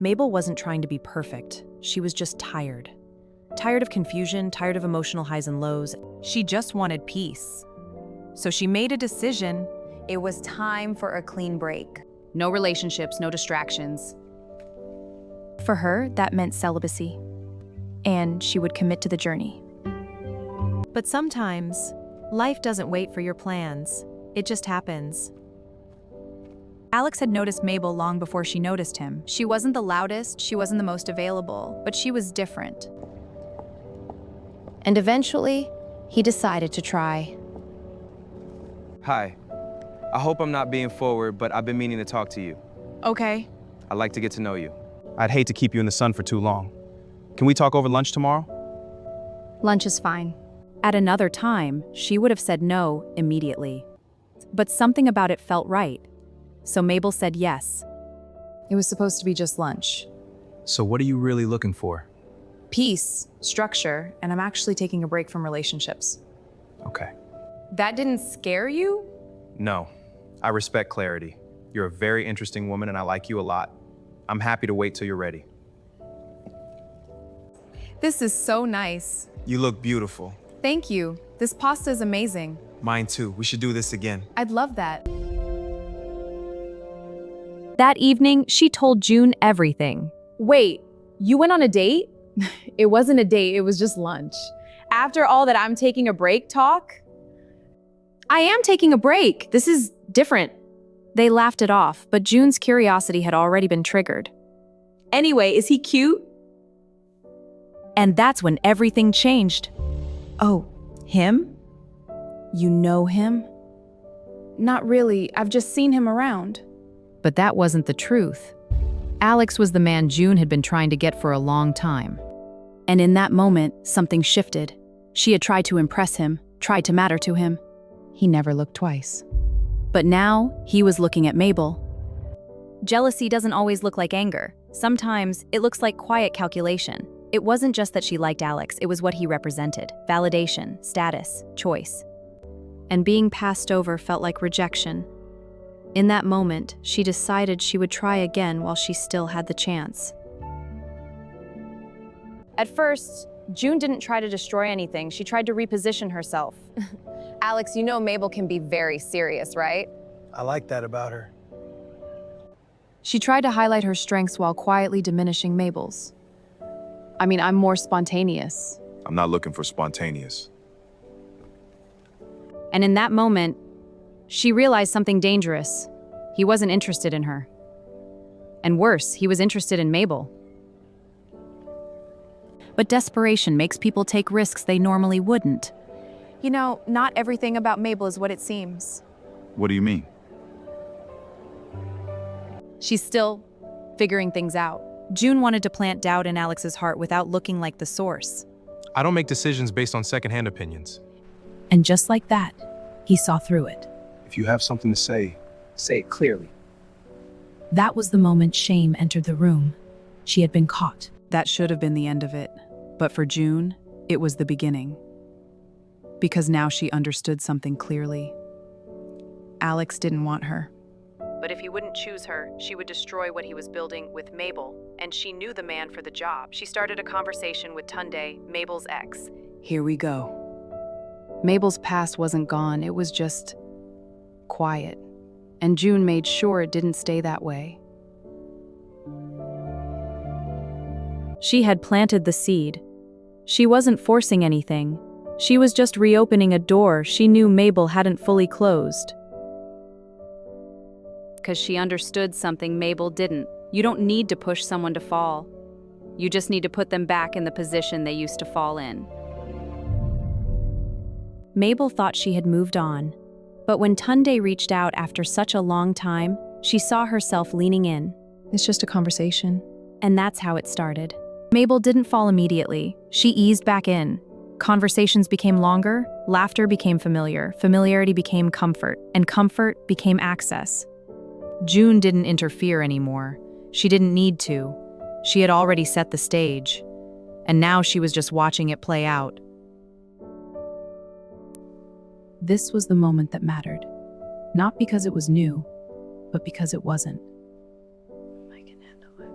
Mabel wasn't trying to be perfect. She was just tired. Tired of confusion, tired of emotional highs and lows. She just wanted peace. So she made a decision. It was time for a clean break. No relationships, no distractions. For her, that meant celibacy. And she would commit to the journey. But sometimes, life doesn't wait for your plans. It just happens. Alex had noticed Mabel long before she noticed him. She wasn't the loudest, she wasn't the most available, but she was different. And eventually, he decided to try. Hi. I hope I'm not being forward, but I've been meaning to talk to you. Okay. I'd like to get to know you. I'd hate to keep you in the sun for too long. Can we talk over lunch tomorrow? Lunch is fine. At another time, she would have said no immediately. But something about it felt right. So Mabel said yes. It was supposed to be just lunch. So what are you really looking for? Peace, structure, and I'm actually taking a break from relationships. Okay. That didn't scare you? No. I respect clarity. You're a very interesting woman and I like you a lot. I'm happy to wait till you're ready. This is so nice. You look beautiful. Thank you. This pasta is amazing. Mine too. We should do this again. I'd love that. That evening, she told June everything. Wait, you went on a date? It wasn't a date, it was just lunch. After all that I'm taking a break talk? I am taking a break. This is different. They laughed it off, but June's curiosity had already been triggered. Anyway, is he cute? And that's when everything changed. Oh, him? You know him? Not really, I've just seen him around. But that wasn't the truth. Alex was the man June had been trying to get for a long time. And in that moment, something shifted. She had tried to impress him, tried to matter to him. He never looked twice. But now, he was looking at Mabel. Jealousy doesn't always look like anger. Sometimes, it looks like quiet calculation. It wasn't just that she liked Alex, it was what he represented. Validation, status, choice. And being passed over felt like rejection. In that moment, she decided she would try again while she still had the chance. At first, June didn't try to destroy anything. She tried to reposition herself. Alex, you know Mabel can be very serious, right? I like that about her. She tried to highlight her strengths while quietly diminishing Mabel's. I mean, I'm more spontaneous. I'm not looking for spontaneous. And in that moment, she realized something dangerous. He wasn't interested in her. And worse, he was interested in Mabel. But desperation makes people take risks they normally wouldn't. You know, not everything about Mabel is what it seems. What do you mean? She's still figuring things out. June wanted to plant doubt in Alex's heart without looking like the source. I don't make decisions based on secondhand opinions. And just like that, he saw through it. If you have something to say it clearly. That was the moment shame entered the room. She had been caught. That should have been the end of it. But for June, it was the beginning. Because now she understood something clearly. Alex didn't want her. But if he wouldn't choose her, she would destroy what he was building with Mabel. And she knew the man for the job. She started a conversation with Tunde, Mabel's ex. Here we go. Mabel's past wasn't gone, it was just quiet. And June made sure it didn't stay that way. She had planted the seed. She wasn't forcing anything. She was just reopening a door she knew Mabel hadn't fully closed. Because she understood something Mabel didn't. You don't need to push someone to fall. You just need to put them back in the position they used to fall in. Mabel thought she had moved on. But when Tunde reached out after such a long time, she saw herself leaning in. It's just a conversation. And that's how it started. Mabel didn't fall immediately. She eased back in. Conversations became longer, laughter became familiar, familiarity became comfort, and comfort became access. June didn't interfere anymore. She didn't need to. She had already set the stage. And now she was just watching it play out. This was the moment that mattered. Not because it was new, but because it wasn't. I can handle it.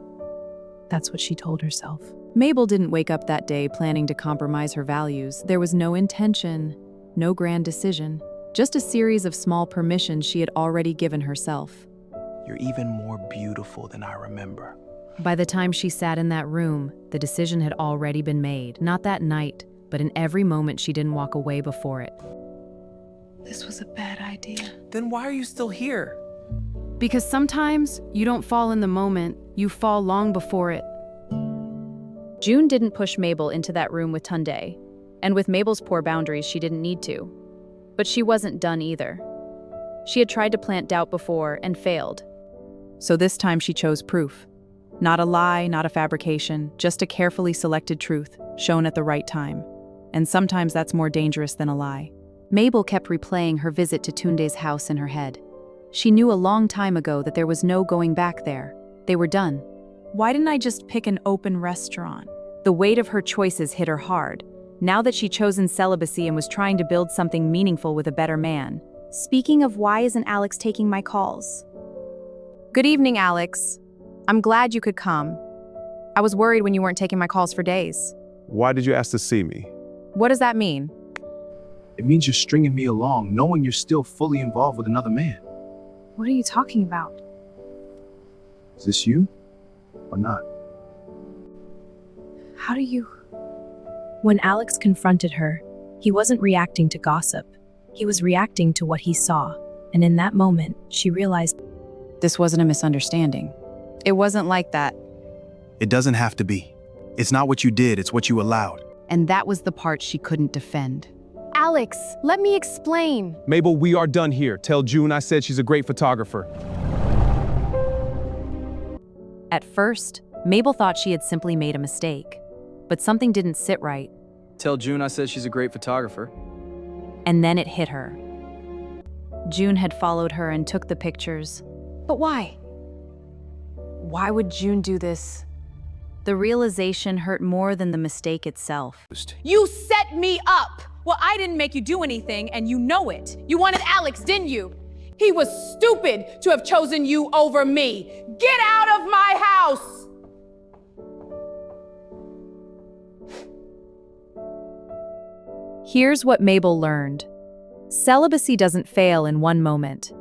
That's what she told herself. Mabel didn't wake up that day planning to compromise her values. There was no intention, no grand decision, just a series of small permissions she had already given herself. You're even more beautiful than I remember. By the time she sat in that room, the decision had already been made, not that night, but in every moment she didn't walk away before it. This was a bad idea. Then why are you still here? Because sometimes you don't fall in the moment, you fall long before it. June didn't push Mabel into that room with Tunde, and with Mabel's poor boundaries, she didn't need to. But she wasn't done either. She had tried to plant doubt before and failed. So this time she chose proof. Not a lie, not a fabrication, just a carefully selected truth, shown at the right time. And sometimes that's more dangerous than a lie. Mabel kept replaying her visit to Tunde's house in her head. She knew a long time ago that there was no going back there. They were done. Why didn't I just pick an open restaurant? The weight of her choices hit her hard, now that she'd chosen celibacy and was trying to build something meaningful with a better man. Speaking of, why isn't Alex taking my calls? Good evening, Alex. I'm glad you could come. I was worried when you weren't taking my calls for days. Why did you ask to see me? What does that mean? It means you're stringing me along, knowing you're still fully involved with another man. What are you talking about? Is this you? Or not? How do you... When Alex confronted her, he wasn't reacting to gossip. He was reacting to what he saw. And in that moment, she realized This wasn't a misunderstanding. It wasn't like that. It doesn't have to be. It's not what you did, it's what you allowed. And that was the part she couldn't defend. Alex, let me explain. Mabel, we are done here. Tell June I said she's a great photographer. At first, Mabel thought she had simply made a mistake. But something didn't sit right. Tell June I said she's a great photographer. And then it hit her. June had followed her and took the pictures. But why? Why would June do this? The realization hurt more than the mistake itself. You set me up! Well, I didn't make you do anything, and you know it. You wanted Alex, didn't you? He was stupid to have chosen you over me. Get out of my house! Here's what Mabel learned. Celibacy doesn't fail in one moment.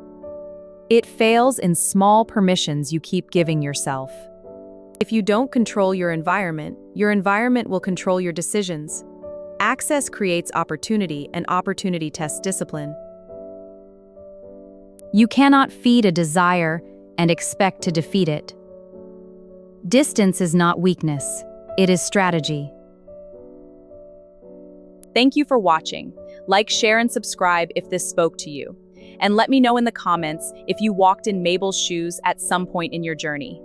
It fails in small permissions you keep giving yourself. If you don't control your environment will control your decisions. Access creates opportunity, and opportunity tests discipline. You cannot feed a desire and expect to defeat it. Distance is not weakness, it is strategy. Thank you for watching. Like, share, and subscribe if this spoke to you. And let me know in the comments if you walked in Mabel's shoes at some point in your journey.